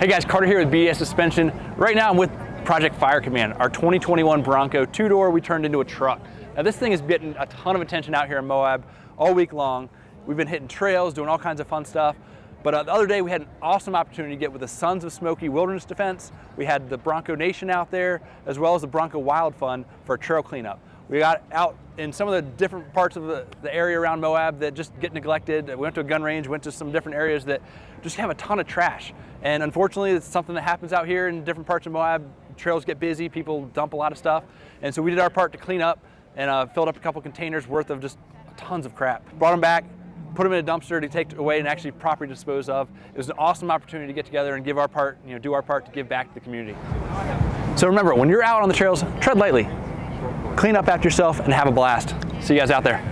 Hey guys, Carter here with BES Suspension. Right now I'm with Project Fire Command, our 2021 Bronco two-door we turned into a truck. Now this thing is getting a ton of attention out here in Moab all week long. We've been hitting trails, doing all kinds of fun stuff. But the other day we had an awesome opportunity to get with the Sons of Smokey Wilderness Defense. We had the Bronco Nation out there, as well as the Bronco Wild Fund for a trail cleanup. We got out in some of the different parts of the area around Moab that just get neglected. We went to a gun range, went to some different areas that just have a ton of trash. And unfortunately, it's something that happens out here in different parts of Moab. Trails get busy, people dump a lot of stuff. And so we did our part to clean up and filled up a couple containers worth of just tons of crap. Brought them back, put them in a dumpster to take away and actually properly dispose of. It was an awesome opportunity to get together and give our part, do our part to give back to the community. So remember, when you're out on the trails, tread lightly, clean up after yourself, and have a blast. See you guys out there.